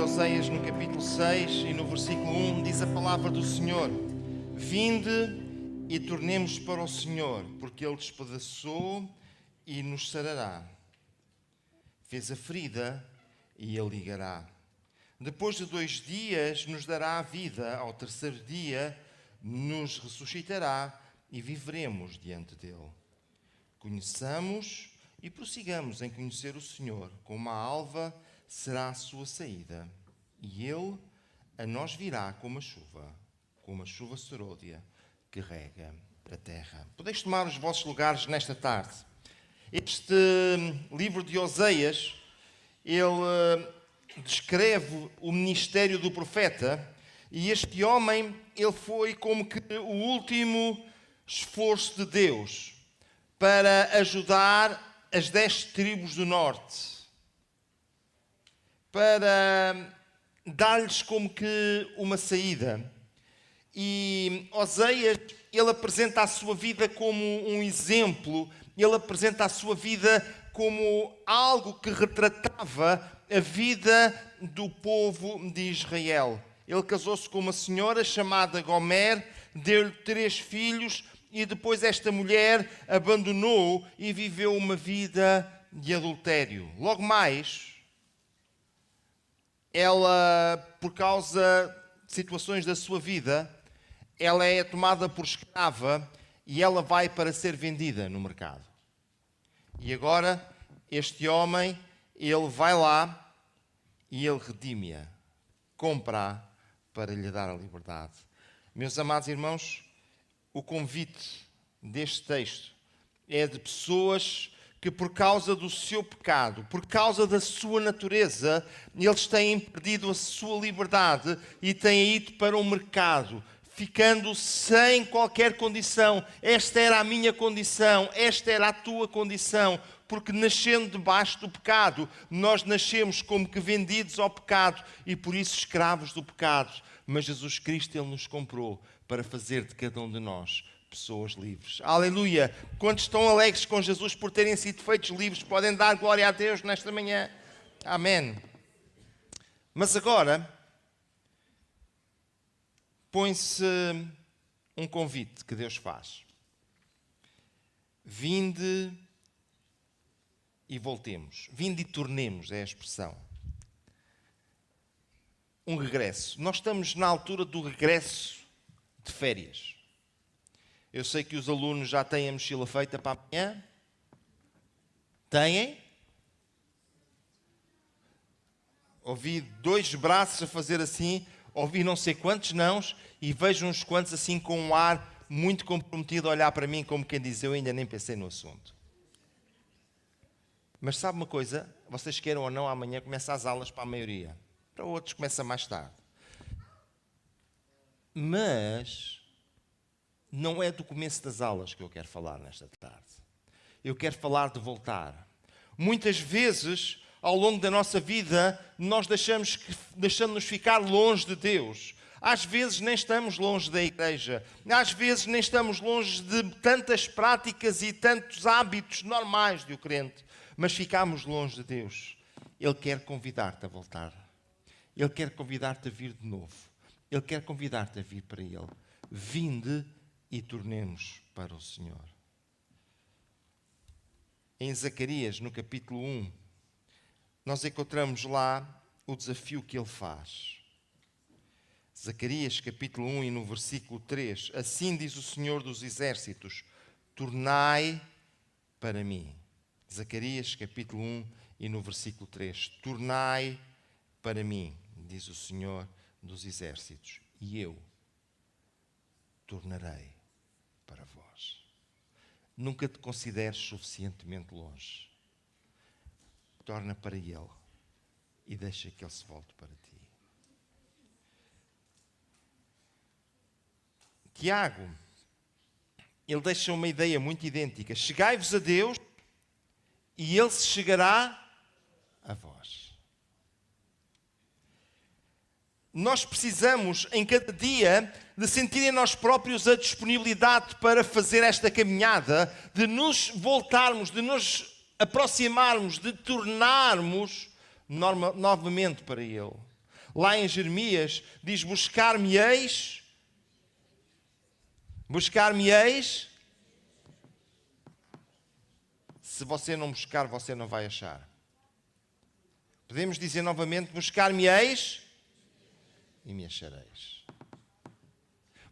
de Oséias, no capítulo 6 e no versículo 1, diz a palavra do Senhor: Vinde e tornemos para o Senhor, porque Ele despedaçou e nos sarará. Fez a ferida e Ele ligará. Depois de 2 dias nos dará a vida, ao 3º dia nos ressuscitará e viveremos diante dEle. Conheçamos e prossigamos em conhecer o Senhor. Como a alva será a sua saída, e Ele a nós virá como a chuva serôdia que rega a terra. Podeis tomar os vossos lugares nesta tarde. Este livro de Oséias, ele descreve o ministério do profeta, e este homem, ele foi como que o último esforço de Deus para ajudar as 10 tribos do norte, para dar-lhes como que uma saída. E Oséias, ele apresenta a sua vida como um exemplo, ele apresenta a sua vida como algo que retratava a vida do povo de Israel. Ele casou-se com uma senhora chamada Gomer, deu-lhe 3 filhos, e depois esta mulher abandonou e viveu uma vida de adultério. Logo mais, ela, por causa de situações da sua vida, ela é tomada por escrava e ela vai para ser vendida no mercado. E agora, este homem, ele vai lá e ele redime-a, compra-a para lhe dar a liberdade. Meus amados irmãos, o convite deste texto é de pessoas que, por causa do seu pecado, por causa da sua natureza, eles têm perdido a sua liberdade e têm ido para o mercado, ficando sem qualquer condição. Esta era a minha condição, esta era a tua condição, porque nascendo debaixo do pecado, nós nascemos como que vendidos ao pecado e por isso escravos do pecado. Mas Jesus Cristo, Ele nos comprou para fazer de cada um de nós pessoas livres. Aleluia! Quantos estão alegres com Jesus por terem sido feitos livres, podem dar glória a Deus nesta manhã. Amém. Mas agora, põe-se um convite que Deus faz. Vinde e voltemos. Vinde e tornemos, é a expressão. Um regresso. Nós estamos na altura do regresso de férias. Eu sei que os alunos já têm a mochila feita para amanhã. Têm? Ouvi 2 braços a fazer assim, ouvi não sei quantos nãos e vejo uns quantos assim com um ar muito comprometido a olhar para mim como quem diz: eu ainda nem pensei no assunto. Mas sabe uma coisa? Vocês queiram ou não, amanhã começa as aulas para a maioria. Para outros começa mais tarde. Mas não é do começo das aulas que eu quero falar nesta tarde. Eu quero falar de voltar. Muitas vezes, ao longo da nossa vida, nós deixamos-nos ficar longe de Deus. Às vezes nem estamos longe da igreja. Às vezes nem estamos longe de tantas práticas e tantos hábitos normais de o crente. Mas ficamos longe de Deus. Ele quer convidar-te a voltar. Ele quer convidar-te a vir de novo. Ele quer convidar-te a vir para Ele. Vinde e tornemos para o Senhor. Em Zacarias, no capítulo 1, nós encontramos lá o desafio que Ele faz. Zacarias, capítulo 1 e no versículo 3. Assim diz o Senhor dos Exércitos: tornai para mim. Zacarias, capítulo 1 e no versículo 3. Tornai para mim, diz o Senhor dos Exércitos, e eu tornarei para vós. Nunca te consideres suficientemente longe. Torna para Ele e deixa que Ele se volte para ti. Tiago, ele deixa uma ideia muito idêntica. Chegai-vos a Deus e Ele se chegará a vós. Nós precisamos, em cada dia, de sentir em nós próprios a disponibilidade para fazer esta caminhada, de nos voltarmos, de nos aproximarmos, de tornarmos novamente para Ele. Lá em Jeremias diz: buscar-me-eis. Buscar-me-eis. Se você não buscar, você não vai achar. Podemos dizer novamente: buscar-me-eis e me achareis.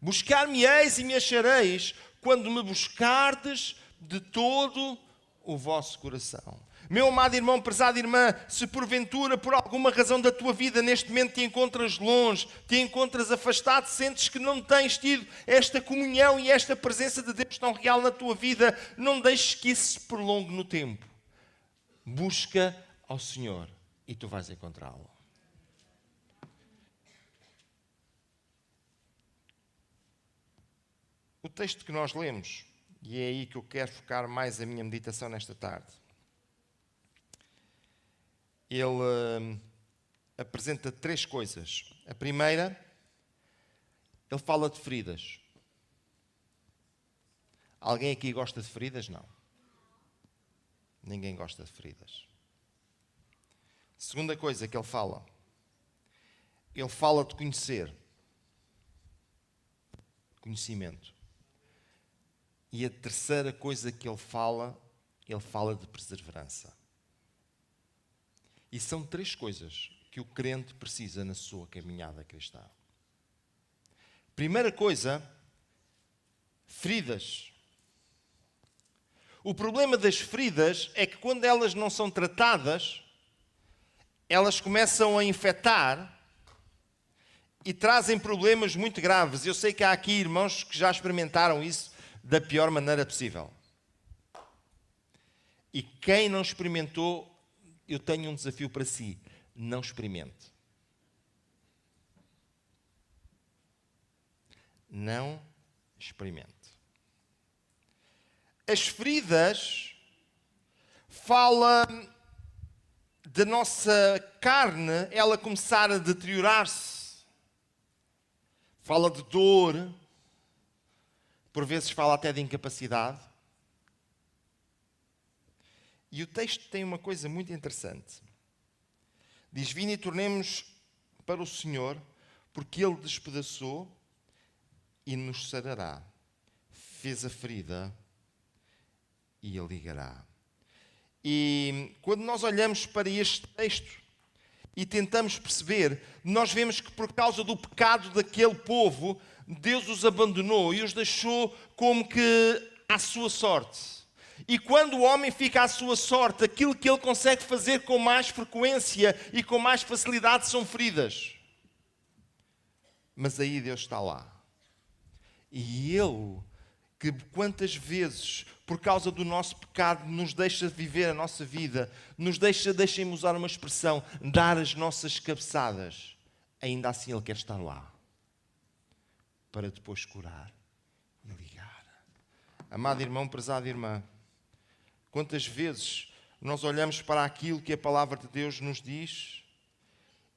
Buscar-me-eis e me achareis quando me buscardes de todo o vosso coração. Meu amado irmão, prezada irmã, se porventura, por alguma razão da tua vida, neste momento te encontras longe, te encontras afastado, sentes que não tens tido esta comunhão e esta presença de Deus tão real na tua vida, não deixes que isso se prolongue no tempo. Busca ao Senhor e tu vais encontrá-lo. O texto que nós lemos, e é aí que eu quero focar mais a minha meditação nesta tarde, ele apresenta 3 coisas. A primeira, ele fala de feridas. Alguém aqui gosta de feridas? Não. Ninguém gosta de feridas. Segunda coisa que ele fala de conhecer. Conhecimento. E a terceira coisa que ele fala de perseverança. E são 3 coisas que o crente precisa na sua caminhada cristã. Primeira coisa, feridas. O problema das feridas é que quando elas não são tratadas, elas começam a infectar e trazem problemas muito graves. Eu sei que há aqui irmãos que já experimentaram isso da pior maneira possível. E quem não experimentou, eu tenho um desafio para si: não experimente. Não experimente. As feridas falam da nossa carne, ela começar a deteriorar-se. Fala de dor, por vezes fala até de incapacidade. E o texto tem uma coisa muito interessante. Diz: vinde e tornemos para o Senhor, porque Ele despedaçou e nos sarará. Fez a ferida e a ligará. E quando nós olhamos para este texto e tentamos perceber, nós vemos que por causa do pecado daquele povo, Deus os abandonou e os deixou como que à sua sorte. E quando o homem fica à sua sorte, aquilo que ele consegue fazer com mais frequência e com mais facilidade são feridas. Mas aí Deus está lá. E Ele, que quantas vezes, por causa do nosso pecado, nos deixa viver a nossa vida, nos deixa, deixem-me usar uma expressão, dar as nossas cabeçadas, ainda assim Ele quer estar lá, para depois curar e ligar. Amado irmão, prezada irmã, quantas vezes nós olhamos para aquilo que a palavra de Deus nos diz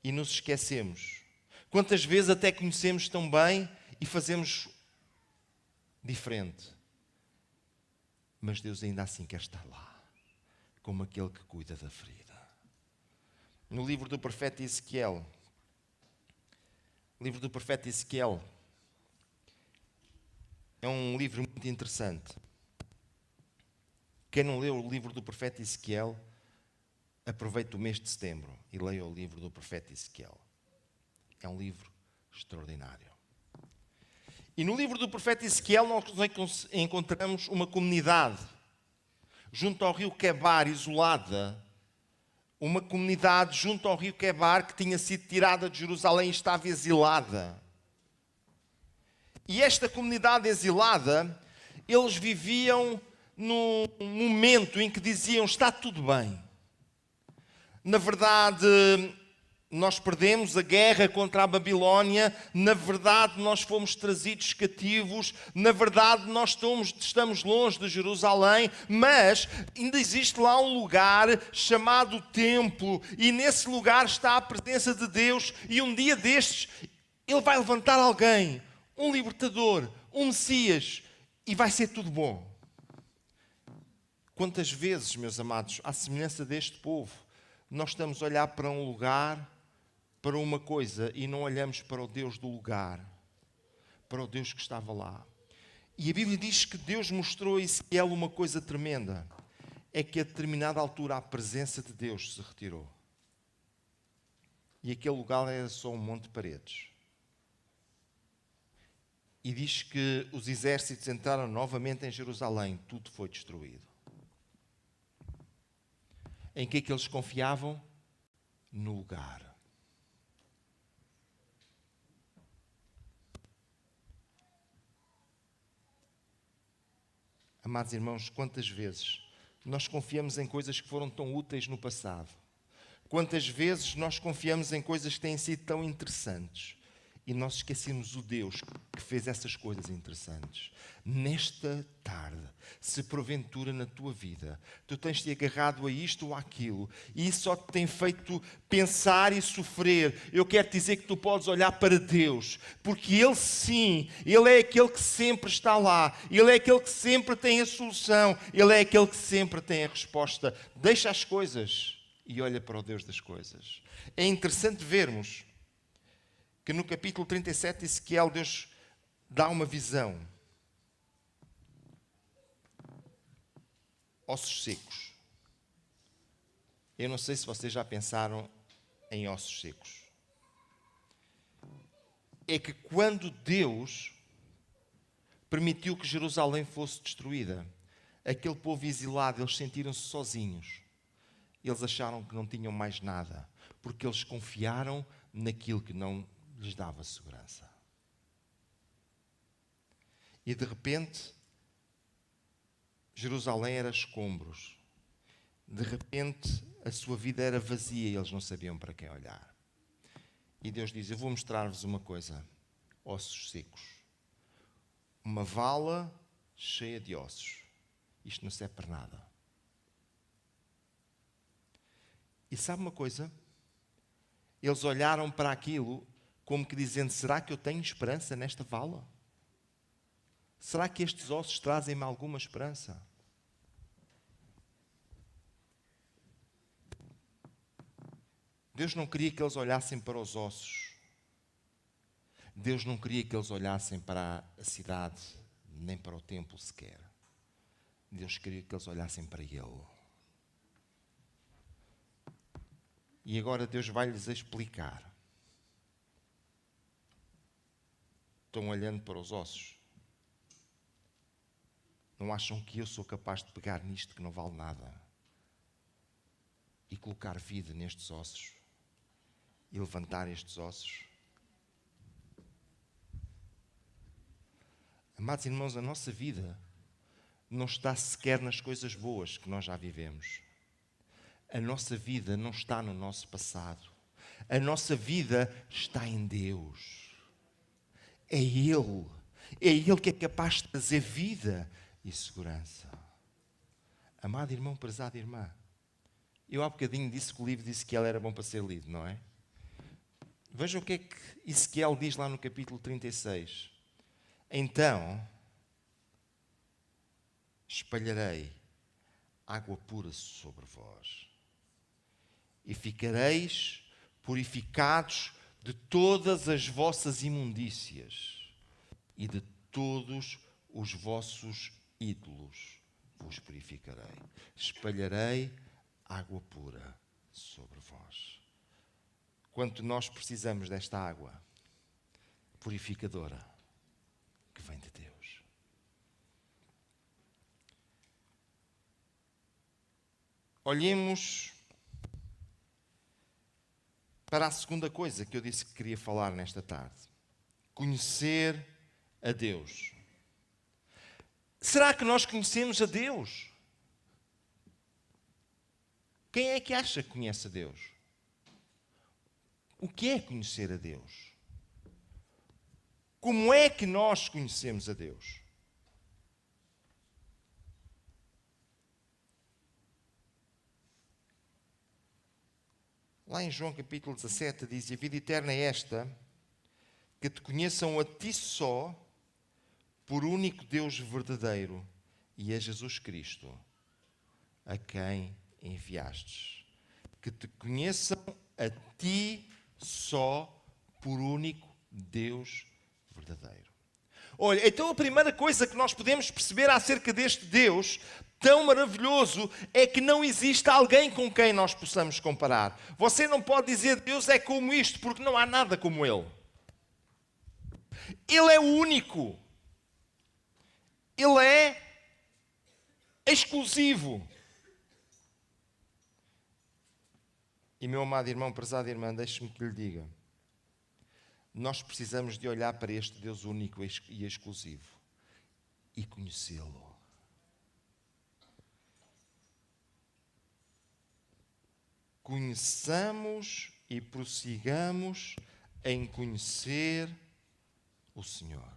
e nos esquecemos? Quantas vezes até conhecemos tão bem e fazemos diferente? Mas Deus ainda assim quer estar lá, como aquele que cuida da ferida. No livro do profeta Ezequiel, é um livro muito interessante. Quem não leu o livro do profeta Ezequiel, aproveite o mês de setembro e leia o livro do profeta Ezequiel. É um livro extraordinário. E no livro do profeta Ezequiel nós encontramos uma comunidade junto ao rio Quebar, isolada. Uma comunidade junto ao rio Quebar que tinha sido tirada de Jerusalém e estava exilada. E esta comunidade exilada, eles viviam num momento em que diziam: está tudo bem. Na verdade, nós perdemos a guerra contra a Babilónia. Na verdade, nós fomos trazidos cativos. Na verdade, nós estamos longe de Jerusalém. Mas ainda existe lá um lugar chamado Templo. E nesse lugar está a presença de Deus. E um dia destes, Ele vai levantar alguém, um libertador, um Messias. E vai ser tudo bom. Quantas vezes, meus amados, à semelhança deste povo, nós estamos a olhar para um lugar para uma coisa e não olhamos para o Deus do lugar, para o Deus que estava lá. E a Bíblia diz que Deus mostrou a Ezequiel uma coisa tremenda. É que a determinada altura a presença de Deus se retirou. E aquele lugar era só um monte de paredes. E diz que os exércitos entraram novamente em Jerusalém. Tudo foi destruído. Em que é que eles confiavam? No lugar. Amados irmãos, quantas vezes nós confiamos em coisas que foram tão úteis no passado? Quantas vezes nós confiamos em coisas que têm sido tão interessantes e nós esquecemos o Deus que fez essas coisas interessantes? Nesta tarde, se porventura na tua vida tu tens-te agarrado a isto ou àquilo e isso só te tem feito pensar e sofrer, eu quero dizer que tu podes olhar para Deus, porque Ele sim, Ele é aquele que sempre está lá, Ele é aquele que sempre tem a solução, Ele é aquele que sempre tem a resposta. Deixa as coisas e olha para o Deus das coisas. É interessante vermos que no capítulo 37 de Ezequiel Deus dá uma visão. Ossos secos. Eu não sei se vocês já pensaram em ossos secos. É que quando Deus permitiu que Jerusalém fosse destruída, aquele povo exilado, eles sentiram-se sozinhos. Eles acharam que não tinham mais nada, porque eles confiaram naquilo que não lhes dava segurança. E de repente, Jerusalém era escombros. De repente, a sua vida era vazia e eles não sabiam para quem olhar. E Deus diz: eu vou mostrar-vos uma coisa. Ossos secos. Uma vala cheia de ossos. Isto não serve para nada. E sabe uma coisa? Eles olharam para aquilo como que dizendo: será que eu tenho esperança nesta vala? Será que estes ossos trazem-me alguma esperança? Deus não queria que eles olhassem para os ossos. Deus não queria que eles olhassem para a cidade, nem para o templo sequer. Deus queria que eles olhassem para Ele. E agora Deus vai-lhes explicar. Estão olhando para os ossos. Não acham que eu sou capaz de pegar nisto que não vale nada e colocar vida nestes ossos e levantar estes ossos? Amados irmãos, a nossa vida não está sequer nas coisas boas que nós já vivemos. A nossa vida não está no nosso passado. A nossa vida está em Deus. É Ele. É Ele que é capaz de trazer vida e segurança. Amado irmão, prezada irmã, eu há bocadinho disse que o livro de Ezequiel era bom para ser lido, não é? Vejam o que é que Ezequiel diz lá no capítulo 36. Então, espalharei água pura sobre vós e ficareis purificados de todas as vossas imundícias e de todos os vossos ídolos vos purificarei. Espalharei água pura sobre vós. Quanto nós precisamos desta água purificadora que vem de Deus. Olhemos para a segunda coisa que eu disse que queria falar nesta tarde. Conhecer a Deus. Será que nós conhecemos a Deus? Quem é que acha que conhece a Deus? O que é conhecer a Deus? Como é que nós conhecemos a Deus? Lá em João capítulo 17 diz: a vida eterna é esta, que te conheçam a ti só, por único Deus verdadeiro, e a Jesus Cristo, a quem enviastes. Que te conheçam a ti só por único Deus verdadeiro. Olha, então a primeira coisa que nós podemos perceber acerca deste Deus tão maravilhoso é que não existe alguém com quem nós possamos comparar. Você não pode dizer Deus é como isto, porque não há nada como Ele. Ele é o único. Ele é exclusivo. E meu amado irmão, prezada irmã, deixe-me que lhe diga. Nós precisamos de olhar para este Deus único e exclusivo e conhecê-lo. Conheçamos e prossigamos em conhecer o Senhor.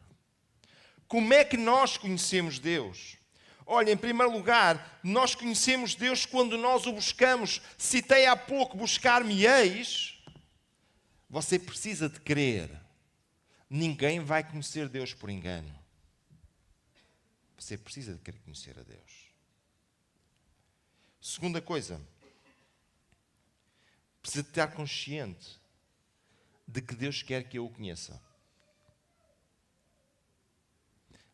Como é que nós conhecemos Deus? Olha, em primeiro lugar, nós conhecemos Deus quando nós o buscamos. Citei há pouco, buscar-me-eis. Você precisa de crer. Ninguém vai conhecer Deus por engano. Você precisa de querer conhecer a Deus. Segunda coisa, precisa de estar consciente de que Deus quer que eu o conheça.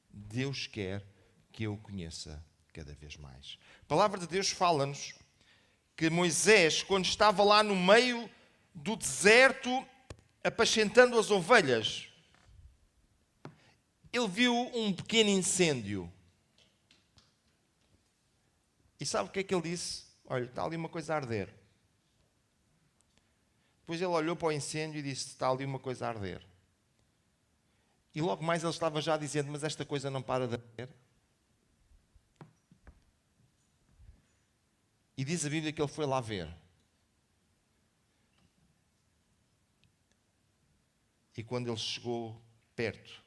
Deus quer que eu o conheça cada vez mais. A palavra de Deus fala-nos que Moisés, quando estava lá no meio do deserto, apacentando as ovelhas, ele viu um pequeno incêndio. E sabe o que é que ele disse? Olha, está ali uma coisa a arder. Depois ele olhou para o incêndio e disse, está ali uma coisa a arder. E logo mais ele estava já dizendo, mas esta coisa não para de arder. E diz a Bíblia que ele foi lá ver. E quando ele chegou perto,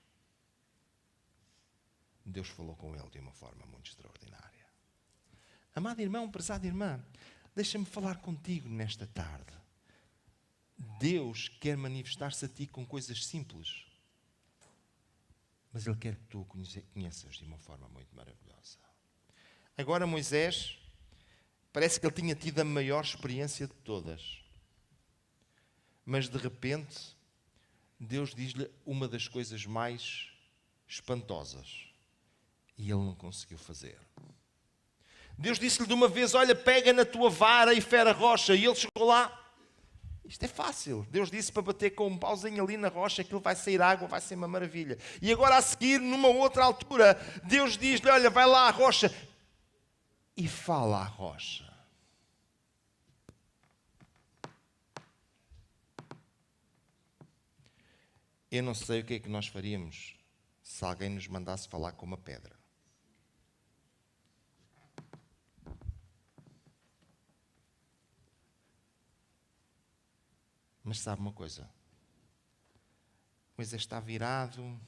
Deus falou com ele de uma forma muito extraordinária. Amado irmão, prezada irmã, deixa-me falar contigo nesta tarde. Deus quer manifestar-se a ti com coisas simples. Mas Ele quer que tu o conheças de uma forma muito maravilhosa. Agora Moisés, parece que ele tinha tido a maior experiência de todas. Mas de repente, Deus diz-lhe uma das coisas mais espantosas. E ele não conseguiu fazer. Deus disse-lhe de uma vez, olha, pega na tua vara e fere a rocha. E ele chegou lá. Isto é fácil. Deus disse para bater com um pauzinho ali na rocha, aquilo vai sair água, vai ser uma maravilha. E agora a seguir, numa outra altura, Deus diz-lhe, olha, vai lá à rocha e fala à rocha. Eu não sei o que é que nós faríamos se alguém nos mandasse falar com uma pedra. Mas sabe uma coisa? Moisés está virado, um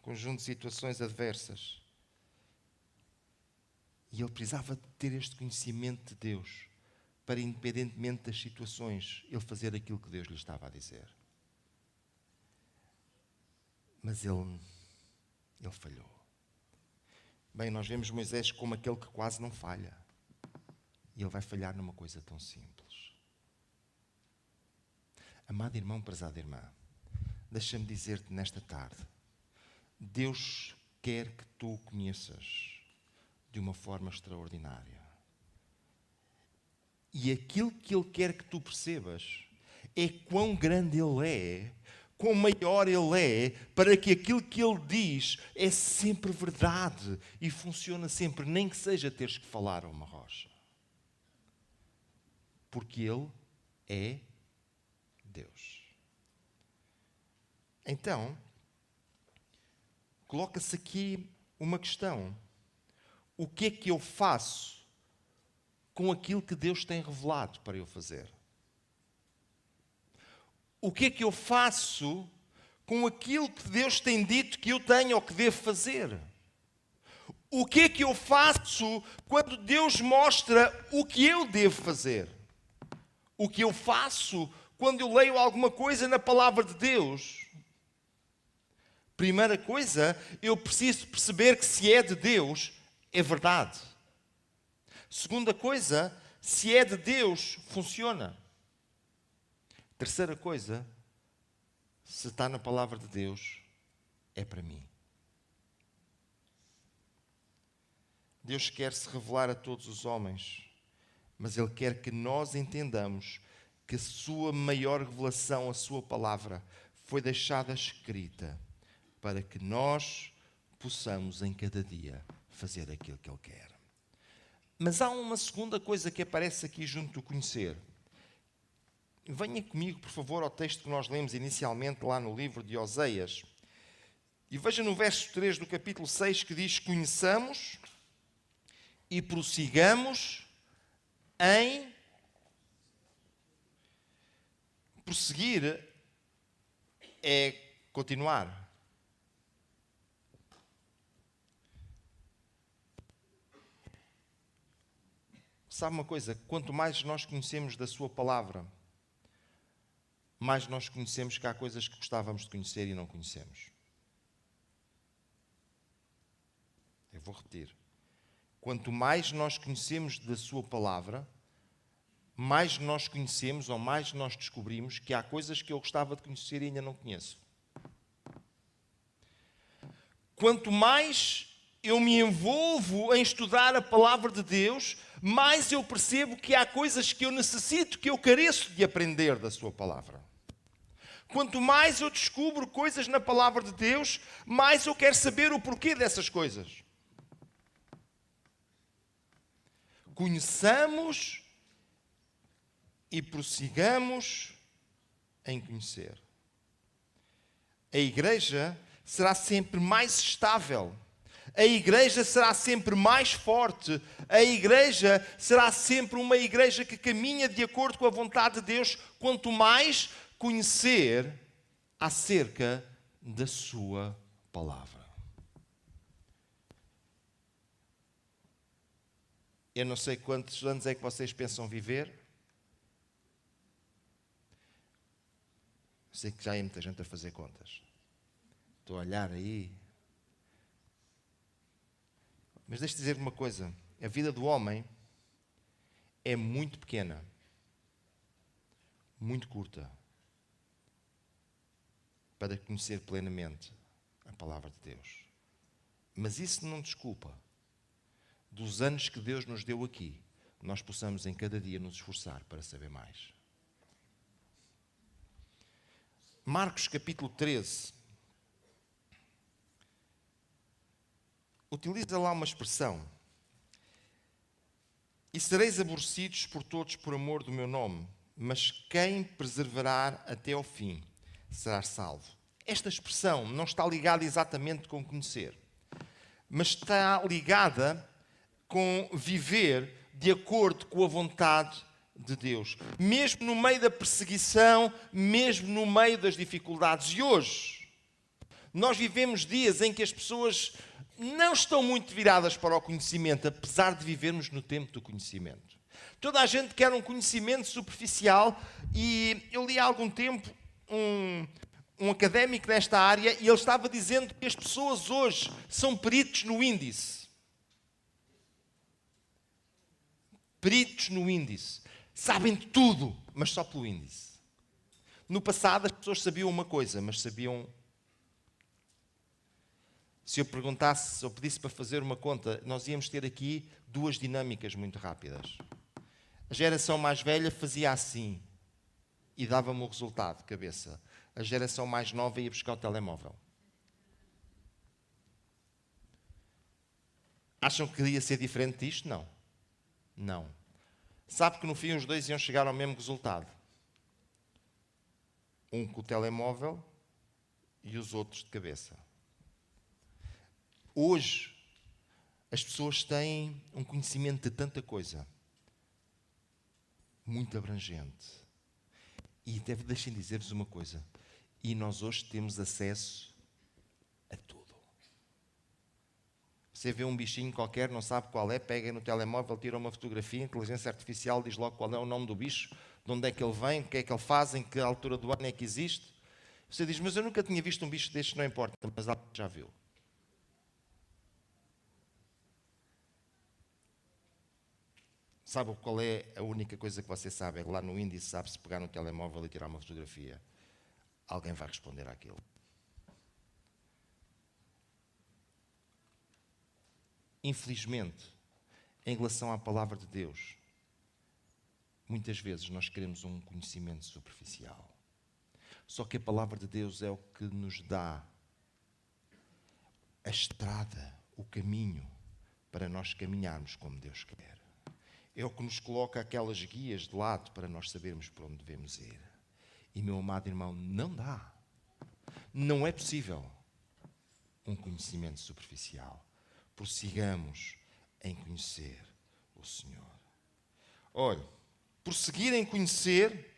conjunto de situações adversas. E ele precisava de ter este conhecimento de Deus para, independentemente das situações, ele fazer aquilo que Deus lhe estava a dizer. Mas ele falhou. Bem, nós vemos Moisés como aquele que quase não falha. E ele vai falhar numa coisa tão simples. Amado irmão, prezada irmã, deixa-me dizer-te nesta tarde, Deus quer que tu o conheças de uma forma extraordinária. E aquilo que Ele quer que tu percebas é quão grande Ele é, quão maior Ele é, para que aquilo que Ele diz é sempre verdade e funciona sempre, nem que seja teres que falar a uma rocha. Porque Ele é Deus. Então, coloca-se aqui uma questão. O que é que eu faço com aquilo que Deus tem revelado para eu fazer? O que é que eu faço com aquilo que Deus tem dito que eu tenho ou que devo fazer? O que é que eu faço quando Deus mostra o que eu devo fazer? O que eu faço quando eu leio alguma coisa na palavra de Deus? Primeira coisa, eu preciso perceber que se é de Deus, é verdade. Segunda coisa, se é de Deus, funciona. Terceira coisa, se está na palavra de Deus, é para mim. Deus quer se revelar a todos os homens, mas Ele quer que nós entendamos que a sua maior revelação, a sua palavra, foi deixada escrita para que nós possamos em cada dia fazer aquilo que Ele quer. Mas há uma segunda coisa que aparece aqui junto do conhecer. Venha comigo, por favor, ao texto que nós lemos inicialmente lá no livro de Oseias. E veja no verso 3 do capítulo 6 que diz: conheçamos e prossigamos em prosseguir é continuar. Sabe uma coisa? Quanto mais nós conhecemos da sua palavra, mais nós conhecemos que há coisas que gostávamos de conhecer e não conhecemos. Eu vou repetir. Quanto mais nós conhecemos da sua palavra, mais nós conhecemos ou mais nós descobrimos que há coisas que eu gostava de conhecer e ainda não conheço. Quanto mais eu me envolvo em estudar a palavra de Deus, mais eu percebo que há coisas que eu necessito, que eu careço de aprender da sua palavra. Quanto mais eu descubro coisas na palavra de Deus, mais eu quero saber o porquê dessas coisas. Conheçamos e prossigamos em conhecer. A igreja será sempre mais estável. A igreja será sempre mais forte. A igreja será sempre uma igreja que caminha de acordo com a vontade de Deus, quanto mais conhecer acerca da sua palavra. Eu não sei quantos anos é que vocês pensam viver. Sei que já há muita gente a fazer contas. Estou a olhar aí. Mas deixe-me dizer uma coisa. A vida do homem é muito pequena. Muito curta. Para conhecer plenamente a palavra de Deus. Mas isso não desculpa dos anos que Deus nos deu aqui, nós possamos em cada dia nos esforçar para saber mais. Marcos capítulo 13 utiliza lá uma expressão: e sereis aborrecidos por todos por amor do meu nome, mas quem perseverar até ao fim será salvo. Esta expressão não está ligada exatamente com conhecer, mas está ligada com viver de acordo com a vontade de Deus. Mesmo no meio da perseguição, mesmo no meio das dificuldades. E hoje, nós vivemos dias em que as pessoas não estão muito viradas para o conhecimento, apesar de vivermos no tempo do conhecimento. Toda a gente quer um conhecimento superficial e eu li há algum tempo um académico nesta área e ele estava dizendo que as pessoas hoje são peritos no índice. Peritos no índice. Sabem de tudo, mas só pelo índice. No passado as pessoas sabiam uma coisa, mas sabiam... Se eu perguntasse, se eu pedisse para fazer uma conta, nós íamos ter aqui duas dinâmicas muito rápidas. A geração mais velha fazia assim e dava-me o resultado de cabeça. A geração mais nova ia buscar o telemóvel. Acham que ia ser diferente disto? Não. Não. Sabe que no fim os dois iam chegar ao mesmo resultado. Um com o telemóvel e os outros de cabeça. Hoje, as pessoas têm um conhecimento de tanta coisa. Muito abrangente. E deixem dizer-vos uma coisa. E nós hoje temos acesso a tudo. Você vê um bichinho qualquer, não sabe qual é, pega no telemóvel, tira uma fotografia, a inteligência artificial diz logo qual é o nome do bicho, de onde é que ele vem, o que é que ele faz, em que altura do ano é que existe. Você diz, mas eu nunca tinha visto um bicho destes, não importa, mas já viu. Sabe qual é a única coisa que você sabe? É que lá no índice sabe se pegar no telemóvel e tirar uma fotografia. Alguém vai responder àquilo. Infelizmente, em relação à palavra de Deus, muitas vezes nós queremos um conhecimento superficial. Só que a palavra de Deus é o que nos dá a estrada, o caminho para nós caminharmos como Deus quer. É o que nos coloca aquelas guias de lado para nós sabermos por onde devemos ir. E, meu amado irmão, não dá. Não é possível um conhecimento superficial. Prossigamos em conhecer o Senhor. Olha, prosseguir em conhecer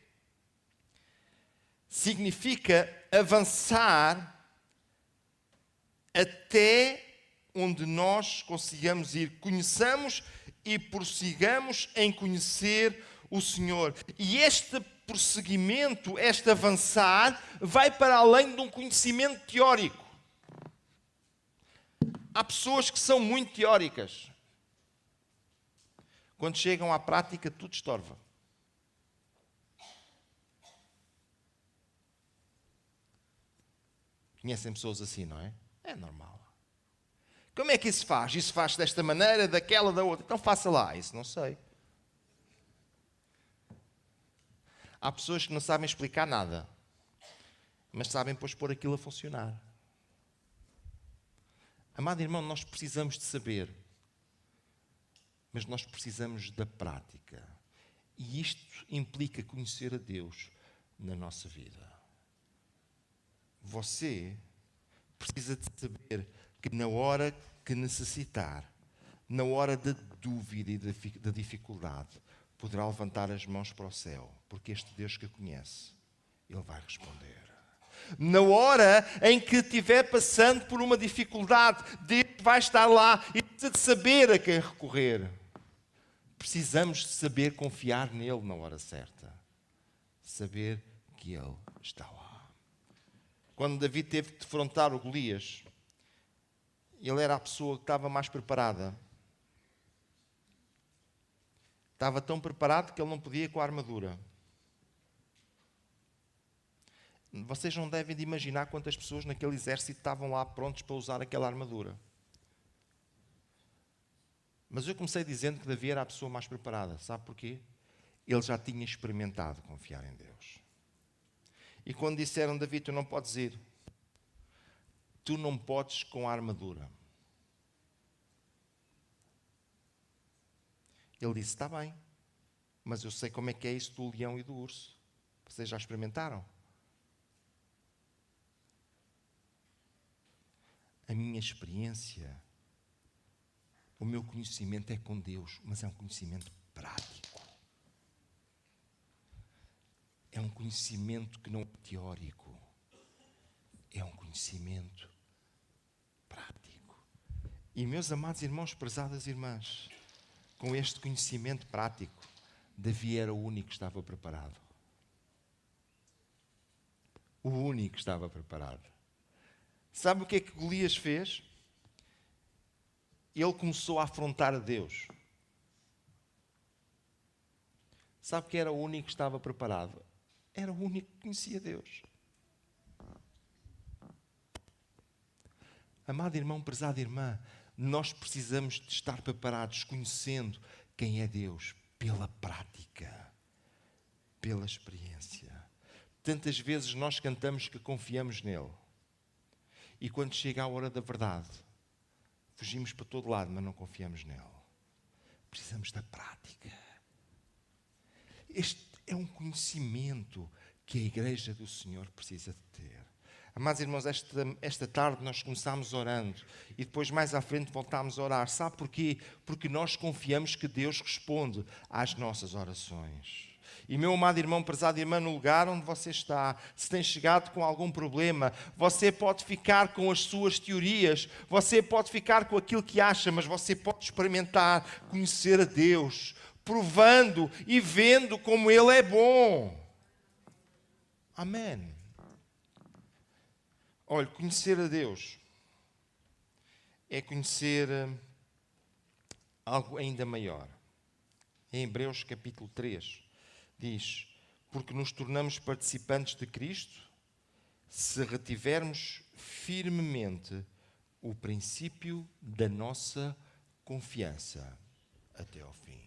significa avançar até onde nós consigamos ir. Conheçamos e prossigamos em conhecer o Senhor. E este prosseguimento, este avançar, vai para além de um conhecimento teórico. Há pessoas que são muito teóricas. Quando chegam à prática, tudo estorva. Conhecem pessoas assim, não é? É normal. Como é que isso faz? Isso faz desta maneira, daquela, da outra. Então faça lá. Isso não sei. Há pessoas que não sabem explicar nada, mas sabem depois pôr aquilo a funcionar. Amado irmão, nós precisamos de saber, mas nós precisamos da prática. E isto implica conhecer a Deus na nossa vida. Você precisa de saber que na hora que necessitar, na hora da dúvida e da dificuldade, poderá levantar as mãos para o céu, porque este Deus que conhece, Ele vai responder. Na hora em que estiver passando por uma dificuldade, Deus vai estar lá e precisa de saber a quem recorrer. Precisamos de saber confiar nele na hora certa. Saber que Ele está lá. Quando Davi teve que defrontar o Golias, ele era a pessoa que estava mais preparada. Estava tão preparado que ele não podia ir com a armadura. Vocês não devem de imaginar quantas pessoas naquele exército estavam lá prontos para usar aquela armadura. Mas eu comecei dizendo que Davi era a pessoa mais preparada. Sabe porquê? Ele já tinha experimentado confiar em Deus. E quando disseram, Davi, tu não podes ir. Tu não podes com a armadura. Ele disse, está bem, mas eu sei como é que é isso do leão e do urso. Vocês já experimentaram? A minha experiência, o meu conhecimento é com Deus, mas é um conhecimento prático. É um conhecimento que não é teórico. É um conhecimento prático. E, meus amados irmãos, prezadas irmãs, com este conhecimento prático, Davi era o único que estava preparado. O único que estava preparado. Sabe o que é que Golias fez? Ele começou a afrontar a Deus. Sabe que era o único que estava preparado? Era o único que conhecia Deus. Amado irmão, prezada irmã, nós precisamos de estar preparados, conhecendo quem é Deus, pela prática, pela experiência. Tantas vezes nós cantamos que confiamos nele. E quando chega a hora da verdade, fugimos para todo lado, mas não confiamos nele. Precisamos da prática. Este é um conhecimento que a Igreja do Senhor precisa de ter. Amados irmãos, esta tarde nós começámos orando e depois mais à frente voltámos a orar. Sabe porquê? Porque nós confiamos que Deus responde às nossas orações. E meu amado irmão, prezado irmã, no lugar onde você está, se tem chegado com algum problema, você pode ficar com as suas teorias, você pode ficar com aquilo que acha, mas você pode experimentar, conhecer a Deus, provando e vendo como Ele é bom. Amém. Olha, conhecer a Deus é conhecer algo ainda maior. em Hebreus capítulo 3. Diz: porque nos tornamos participantes de Cristo se retivermos firmemente o princípio da nossa confiança até ao fim.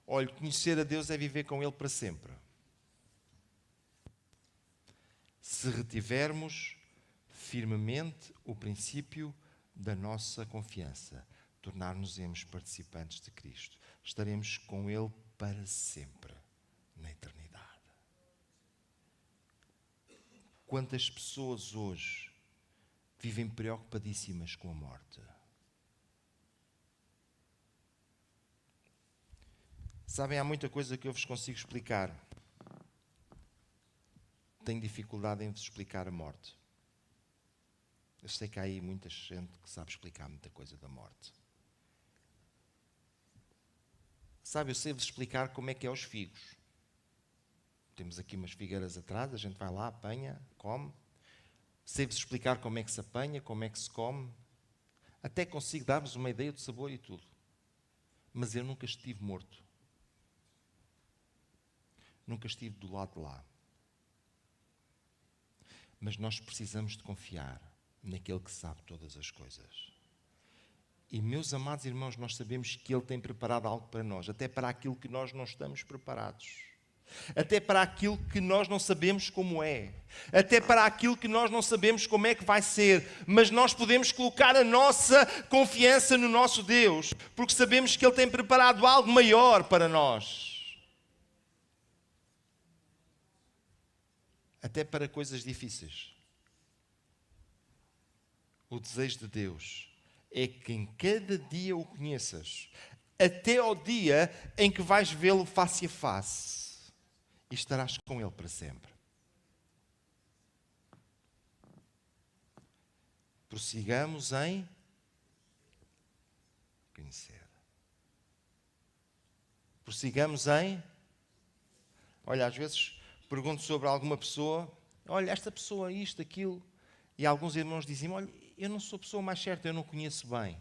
Olha, conhecer a Deus é viver com Ele para sempre. Se retivermos firmemente o princípio da nossa confiança, tornar-nos-emos participantes de Cristo. Estaremos com Ele para sempre, na eternidade. Quantas pessoas hoje vivem preocupadíssimas com a morte? Sabem, há muita coisa que eu vos consigo explicar. Tenho dificuldade em vos explicar a morte. Eu sei que há aí muita gente que sabe explicar muita coisa da morte. Sabe, eu sei-vos explicar como é que é os figos. Temos aqui umas figueiras atrás, a gente vai lá, apanha, come. Sei-vos explicar como é que se apanha, como é que se come. Até consigo dar-vos uma ideia do sabor e tudo. Mas eu nunca estive morto. Nunca estive do lado de lá. Mas nós precisamos de confiar naquele que sabe todas as coisas. E, meus amados irmãos, nós sabemos que Ele tem preparado algo para nós, até para aquilo que nós não estamos preparados. Até para aquilo que nós não sabemos como é. Até para aquilo que nós não sabemos como é que vai ser. Mas nós podemos colocar a nossa confiança no nosso Deus, porque sabemos que Ele tem preparado algo maior para nós. Até para coisas difíceis. O desejo de Deus é que em cada dia o conheças, até ao dia em que vais vê-lo face a face. E estarás com Ele para sempre. Prossigamos em conhecer. Prossigamos em... Olha, às vezes pergunto sobre alguma pessoa. Olha, esta pessoa, isto, aquilo. E alguns irmãos dizem, olha, eu não sou a pessoa mais certa, eu não conheço bem.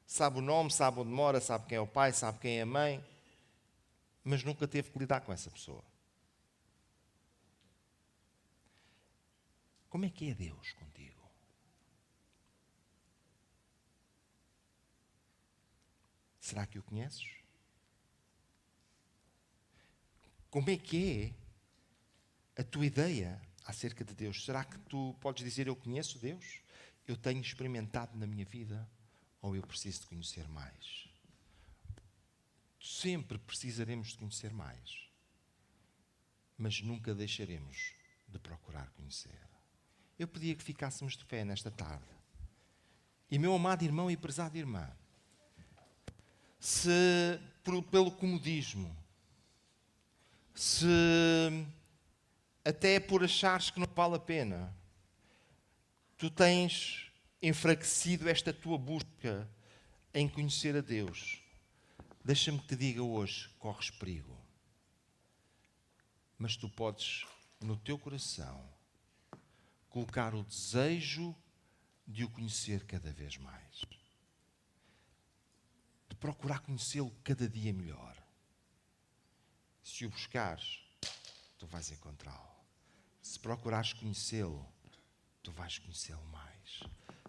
Sabe o nome, sabe onde mora, sabe quem é o pai, sabe quem é a mãe. Mas nunca teve que lidar com essa pessoa. Como é que é Deus contigo? Será que o conheces? Como é que é a tua ideia acerca de Deus? Será que tu podes dizer, eu conheço Deus? Eu tenho experimentado na minha vida? Ou eu preciso de conhecer mais? Sempre precisaremos de conhecer mais. Mas nunca deixaremos de procurar conhecer. Eu pedia que ficássemos de pé nesta tarde. E meu amado irmão e prezada irmã, se pelo comodismo, se até por achares que não vale a pena, tu tens enfraquecido esta tua busca em conhecer a Deus, deixa-me que te diga hoje, corres perigo. Mas tu podes, no teu coração, colocar o desejo de o conhecer cada vez mais. De procurar conhecê-lo cada dia melhor. Se o buscares, tu vais encontrá-lo. Se procurares conhecê-lo, tu vais conhecê-lo mais.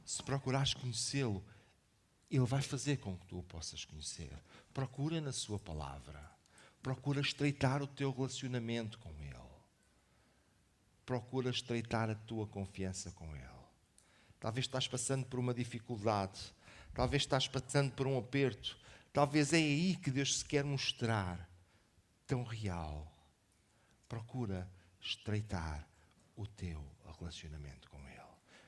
Se procurares conhecê-lo, Ele vai fazer com que tu o possas conhecer. Procura na sua palavra. Procura estreitar o teu relacionamento com Ele. Procura estreitar a tua confiança com Ele. Talvez estás passando por uma dificuldade. Talvez estás passando por um aperto. Talvez é aí que Deus se quer mostrar tão real. Procura estreitar o teu relacionamento com Ele.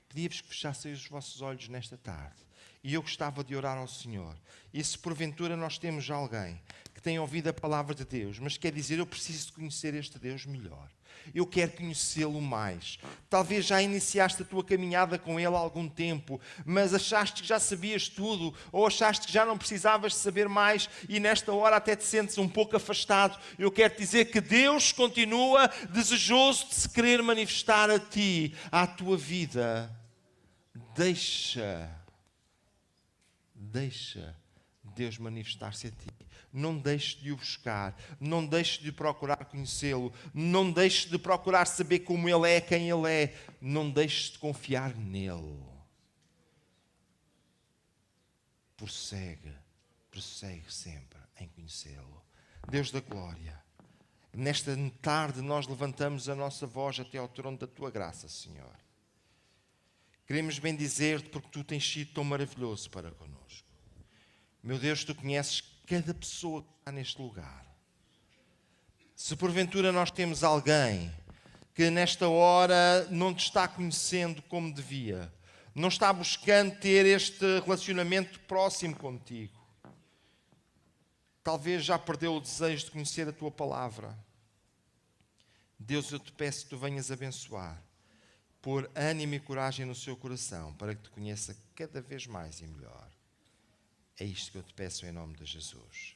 Pedia-vos que fechassem os vossos olhos nesta tarde. E eu gostava de orar ao Senhor. E se porventura nós temos alguém que tem ouvido a palavra de Deus, mas quer dizer, eu preciso de conhecer este Deus melhor. Eu quero conhecê-lo mais. Talvez já iniciaste a tua caminhada com Ele há algum tempo, mas achaste que já sabias tudo, ou achaste que já não precisavas de saber mais, e nesta hora até te sentes um pouco afastado. Eu quero dizer que Deus continua desejoso de se querer manifestar a ti, à tua vida. Deixa Deus manifestar-se a ti. não deixe de o buscar, não deixe de procurar conhecê-lo, não deixe de procurar saber como Ele é, quem Ele é, não deixe de confiar nele. Prossegue sempre em conhecê-lo. Deus da glória, nesta tarde nós levantamos a nossa voz até ao trono da Tua graça, Senhor. Queremos bendizer-te porque Tu tens sido tão maravilhoso para connosco. Meu Deus, Tu conheces cada pessoa que está neste lugar. Se porventura nós temos alguém que nesta hora não te está conhecendo como devia, não está buscando ter este relacionamento próximo contigo, talvez já perdeu o desejo de conhecer a Tua palavra, Deus, eu te peço que Tu venhas abençoar, pôr ânimo e coragem no seu coração para que Te conheça cada vez mais e melhor. É isto que eu te peço em nome de Jesus.